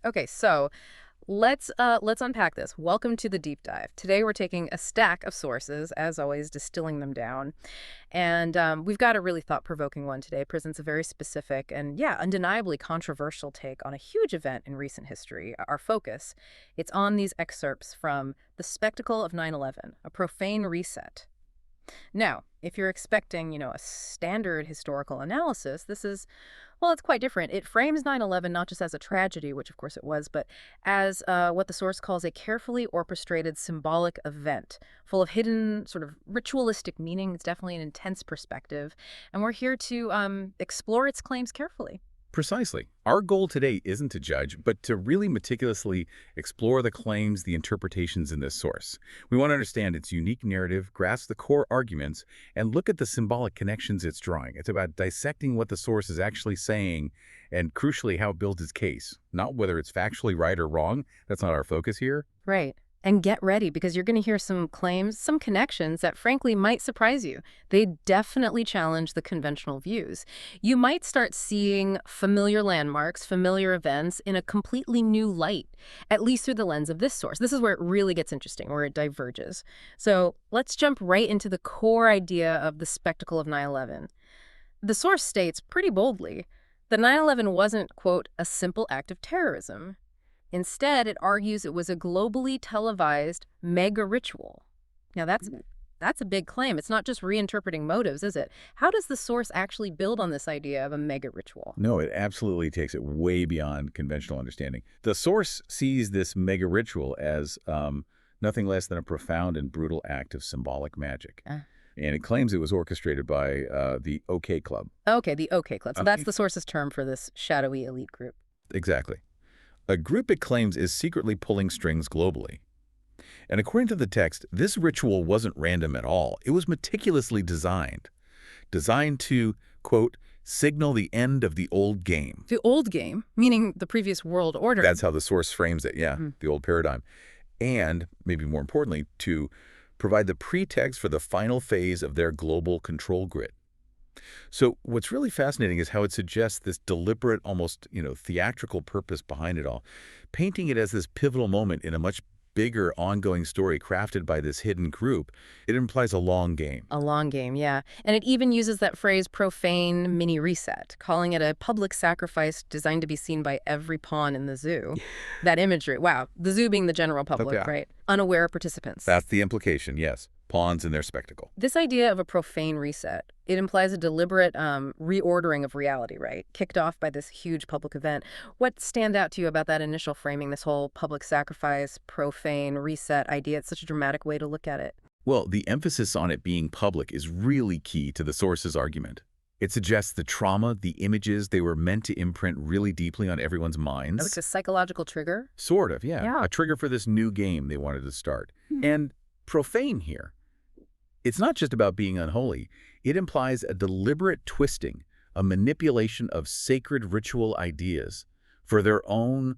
Okay, so let's unpack this. Welcome to the deep dive. Today we're taking a stack of sources, as always, distilling them down, and we've got a really thought-provoking one today. Presents a very specific and, yeah, undeniably controversial take on a huge event in recent history. Our focus, it's on these excerpts from The Spectacle of 9/11, a profane reset. Now, if you're expecting, a standard historical analysis, this is, well, it's quite different. It frames 9/11 not just as a tragedy, which of course it was, but as what the source calls a carefully orchestrated symbolic event, full of hidden sort of ritualistic meaning. It's definitely an intense perspective, and we're here to explore its claims carefully. Precisely. Our goal today isn't to judge, but to really meticulously explore the claims, the interpretations in this source. We want to understand its unique narrative, grasp the core arguments, and look at the symbolic connections it's drawing. It's about dissecting what the source is actually saying and, crucially, how it builds its case, not whether it's factually right or wrong. That's not our focus here. Right. And get ready because you're going to hear some claims, some connections that frankly might surprise you. They definitely challenge the conventional views. You might start seeing familiar landmarks, familiar events in a completely new light, at least through the lens of this source. This is where it really gets interesting, where it diverges. So let's jump right into the core idea of the spectacle of 9/11. The source states pretty boldly that 9/11 wasn't, quote, a simple act of terrorism. Instead, it argues it was a globally televised mega ritual. Now, that's a big claim. It's not just reinterpreting motives, is it? How does the source actually build on this idea of a mega ritual? No, it absolutely takes it way beyond conventional understanding. The source sees this mega ritual as nothing less than a profound and brutal act of symbolic magic. And it claims it was orchestrated by the O.k Club. Okay, the OK Club. So that's the source's term for this shadowy elite group. Exactly. A group it claims is secretly pulling strings globally. And according to the text, this ritual wasn't random at all. It was meticulously designed to, quote, signal the end of the old game. The old game, meaning the previous world order. That's how the source frames it, yeah, the old paradigm. And, maybe more importantly, to provide the pretext for the final phase of their global control grid. So what's really fascinating is how it suggests this deliberate, almost, theatrical purpose behind it all, painting it as this pivotal moment in a much bigger ongoing story crafted by this hidden group. It implies a long game. A long game, yeah. And it even uses that phrase profane mini reset, calling it a public sacrifice designed to be seen by every pawn in the zoo. That imagery, wow. The zoo being the general public, Okay. right? Unaware participants. That's the implication, yes. Pawns in their spectacle. This idea of a profane reset, it implies a deliberate reordering of reality, right? Kicked off by this huge public event. What stands out to you about that initial framing, this whole public sacrifice, profane reset idea? It's such a dramatic way to look at it. Well, the emphasis on it being public is really key to the source's argument. It suggests the trauma, the images, they were meant to imprint really deeply on everyone's minds. Like a psychological trigger? Sort of, yeah. Yeah. A trigger for this new game they wanted to start. And profane here. It's not just about being unholy. It implies a deliberate twisting, a manipulation of sacred ritual ideas for their own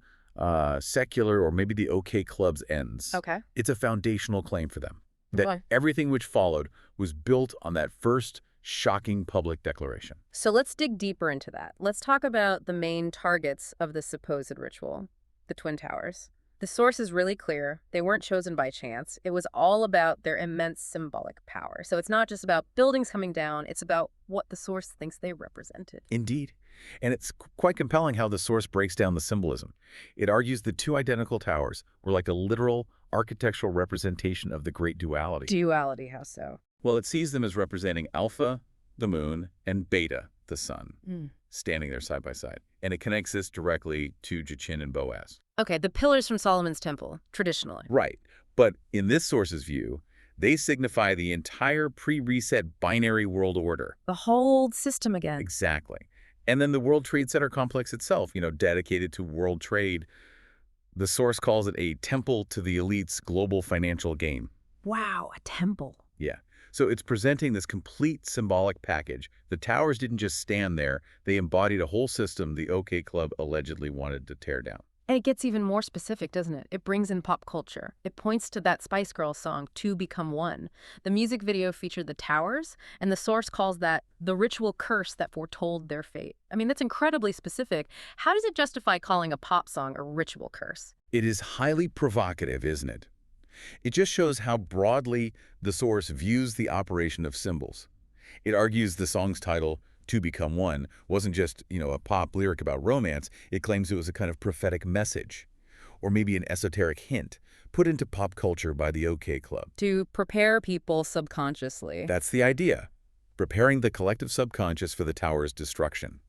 secular or maybe the OK Club's ends. Okay. It's a foundational claim for them, that Okay. everything which followed was built on that first shocking public declaration. So let's dig deeper into that. Let's talk about the main targets of the supposed ritual, the Twin Towers. The source is really clear. They weren't chosen by chance. It was all about their immense symbolic power. So it's not just about buildings coming down. It's about what the source thinks they represented. Indeed. And it's quite compelling how the source breaks down the symbolism. It argues the two identical towers were like a literal architectural representation of the Great Duality. Duality, how so? Well, it sees them as representing Alpha, the moon, and Beta, the sun, standing there side by side. And it connects this directly to Jachin and Boaz. Okay, the pillars from Solomon's temple, traditionally. Right. But in this source's view, they signify the entire pre-reset binary world order. The whole system again. Exactly. And then the World Trade Center complex itself, dedicated to world trade. The source calls it a temple to the elite's global financial game. Wow, a temple. Yeah. So it's presenting this complete symbolic package. The towers didn't just stand there. They embodied a whole system the OK Club allegedly wanted to tear down. And it gets even more specific, doesn't it? It brings in pop culture. It points to that Spice Girls song, Two Become One. The music video featured the towers, and the source calls that the ritual curse that foretold their fate. I mean, that's incredibly specific. How does it justify calling a pop song a ritual curse? It is highly provocative, isn't it? It just shows how broadly the source views the operation of symbols. It argues the song's title, "To Become One," wasn't just, a pop lyric about romance. It claims it was a kind of prophetic message, or maybe an esoteric hint, put into pop culture by the OK Club. To prepare people subconsciously. That's the idea, preparing the collective subconscious for the tower's destruction.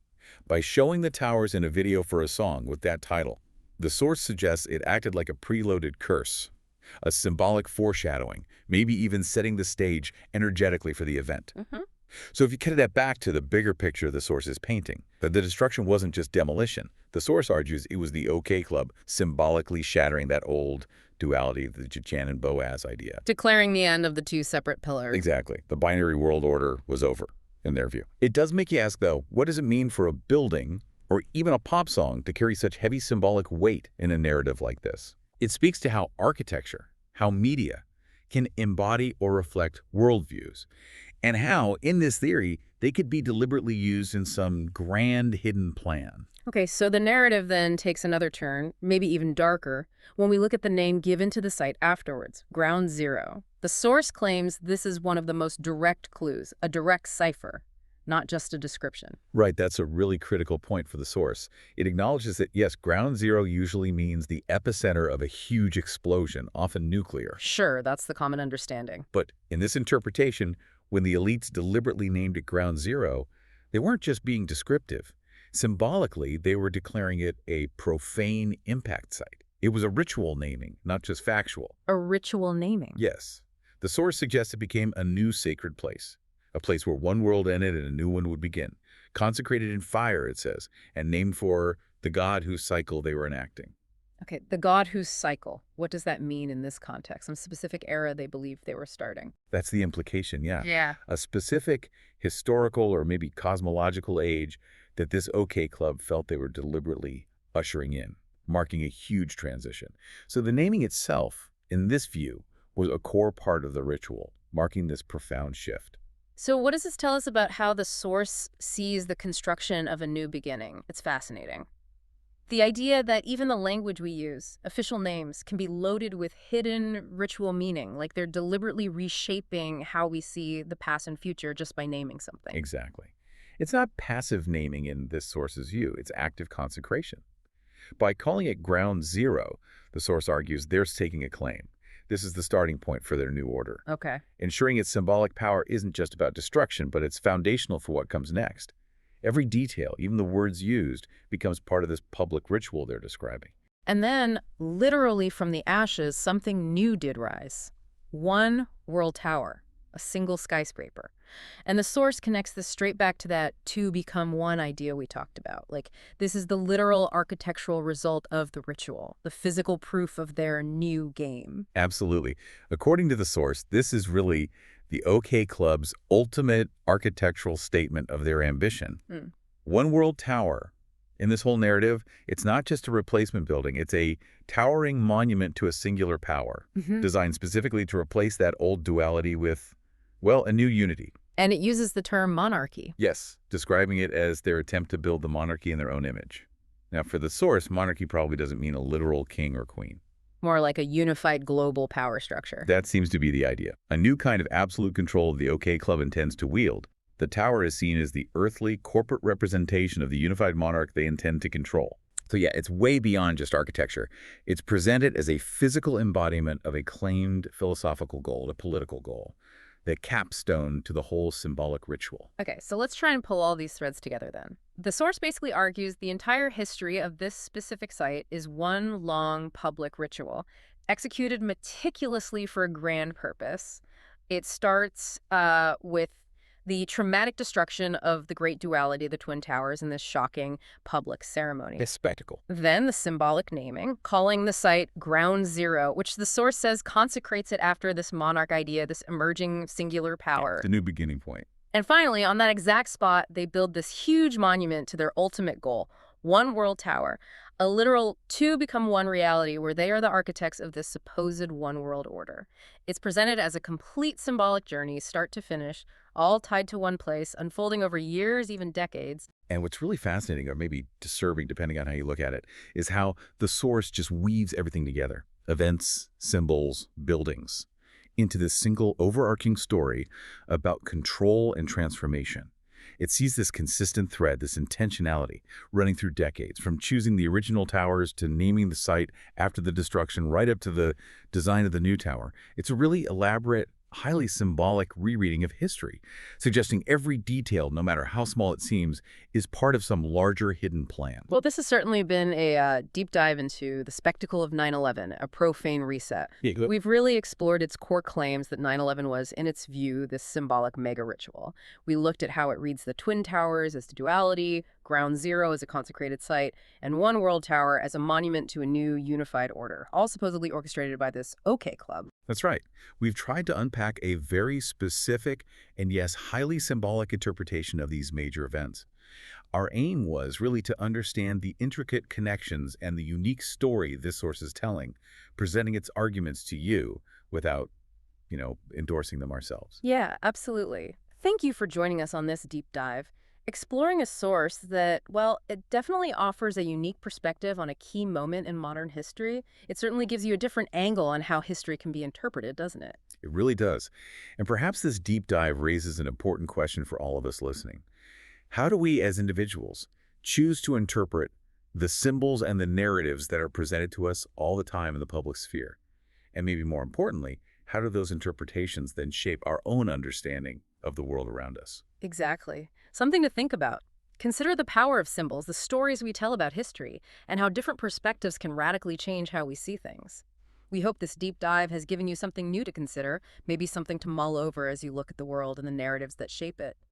By showing the towers in a video for a song with that title, the source suggests it acted like a preloaded curse, a symbolic foreshadowing, maybe even setting the stage energetically for the event. So if you carry that back to the bigger picture the source is painting, that the destruction wasn't just demolition. The source argues it was the OK Club symbolically shattering that old duality, the Jachin and Boaz idea. Declaring the end of the two separate pillars. Exactly. The binary world order was over, in their view. It does make you ask, though, what does it mean for a building or even a pop song to carry such heavy symbolic weight in a narrative like this? It speaks to how architecture, how media, can embody or reflect worldviews, and how, in this theory, they could be deliberately used in some grand hidden plan. Okay, so the narrative then takes another turn, maybe even darker, when we look at the name given to the site afterwards, Ground Zero. The source claims this is one of the most direct clues, a direct cipher, not just a description. Right, that's a really critical point for the source. It acknowledges that, yes, Ground Zero usually means the epicenter of a huge explosion, often nuclear. Sure, that's the common understanding. But in this interpretation, when the elites deliberately named it Ground Zero, they weren't just being descriptive. Symbolically, they were declaring it a profane impact site. It was a ritual naming, not just factual. A ritual naming. Yes. The source suggests it became a new sacred place, a place where one world ended and a new one would begin. Consecrated in fire, it says, and named for the god whose cycle they were enacting. Okay, the god whose cycle. What does that mean in this context? Some specific era they believed they were starting. That's the implication, yeah. Yeah. A specific historical or maybe cosmological age that this OK Club felt they were deliberately ushering in, marking a huge transition. So the naming itself, in this view, was a core part of the ritual, marking this profound shift. So what does this tell us about how the source sees the construction of a new beginning? It's fascinating. The idea that even the language we use, official names, can be loaded with hidden ritual meaning, like they're deliberately reshaping how we see the past and future just by naming something. Exactly. It's not passive naming in this source's view, it's active consecration. By calling it Ground Zero, the source argues they're taking a claim. This is the starting point for their new order. Okay. Ensuring its symbolic power isn't just about destruction, but it's foundational for what comes next. Every detail, even the words used, becomes part of this public ritual they're describing. And then, literally from the ashes, something new did rise. One world tower, a single skyscraper. And the source connects this straight back to that two become one idea we talked about. Like, this is the literal architectural result of the ritual, the physical proof of their new game. Absolutely. According to the source, this is really the OK Club's ultimate architectural statement of their ambition. One world tower. In this whole narrative, it's not just a replacement building. It's a towering monument to a singular power, designed specifically to replace that old duality with, well, a new unity. And it uses the term monarchy. Yes, describing it as their attempt to build the monarchy in their own image. Now, for the source, monarchy probably doesn't mean a literal king or queen. More like a unified global power structure. That seems to be the idea. A new kind of absolute control the OK Club intends to wield. The tower is seen as the earthly corporate representation of the unified monarch they intend to control. So yeah, it's way beyond just architecture. It's presented as a physical embodiment of a claimed philosophical goal, a political goal, the capstone to the whole symbolic ritual. Okay, so let's try and pull all these threads together then. The source basically argues the entire history of this specific site is one long public ritual, executed meticulously for a grand purpose. It starts with the traumatic destruction of the Great Duality, the Twin Towers, in this shocking public ceremony. A spectacle. Then the symbolic naming, calling the site Ground Zero, which the source says consecrates it after this monarch idea, this emerging singular power. The new beginning point. And finally, on that exact spot, they build this huge monument to their ultimate goal, one world tower, A literal two become one reality where they are the architects of this supposed one world order. It's presented as a complete symbolic journey, start to finish, all tied to one place, unfolding over years, even decades. And what's really fascinating, or maybe disturbing, depending on how you look at it, is how the source just weaves everything together. Events, symbols, buildings, into this single overarching story about control and transformation. It sees this consistent thread, this intentionality, running through decades, from choosing the original towers to naming the site after the destruction, right up to the design of the new tower. It's a really elaborate, highly symbolic rereading of history, suggesting every detail, no matter how small it seems, is part of some larger hidden plan. Well, this has certainly been a deep dive into the spectacle of 9/11, a profane reset. Yeah, good. We've really explored its core claims that 9/11 was, in its view, this symbolic mega ritual. We looked at how it reads the Twin Towers as duality, Ground Zero as a consecrated site, and One World Tower as a monument to a new unified order, all supposedly orchestrated by this OK Club. That's right. We've tried to unpack a very specific and, yes, highly symbolic interpretation of these major events. Our aim was really to understand the intricate connections and the unique story this source is telling, presenting its arguments to you without, endorsing them ourselves. Yeah, absolutely. Thank you for joining us on this deep dive. Exploring a source that, well, it definitely offers a unique perspective on a key moment in modern history. It certainly gives you a different angle on how history can be interpreted, doesn't it? It really does. And perhaps this deep dive raises an important question for all of us listening. How do we, as individuals, choose to interpret the symbols and the narratives that are presented to us all the time in the public sphere? And maybe more importantly, how do those interpretations then shape our own understanding of the world around us? Exactly. Something to think about. Consider the power of symbols, the stories we tell about history, and how different perspectives can radically change how we see things. We hope this deep dive has given you something new to consider, maybe something to mull over as you look at the world and the narratives that shape it.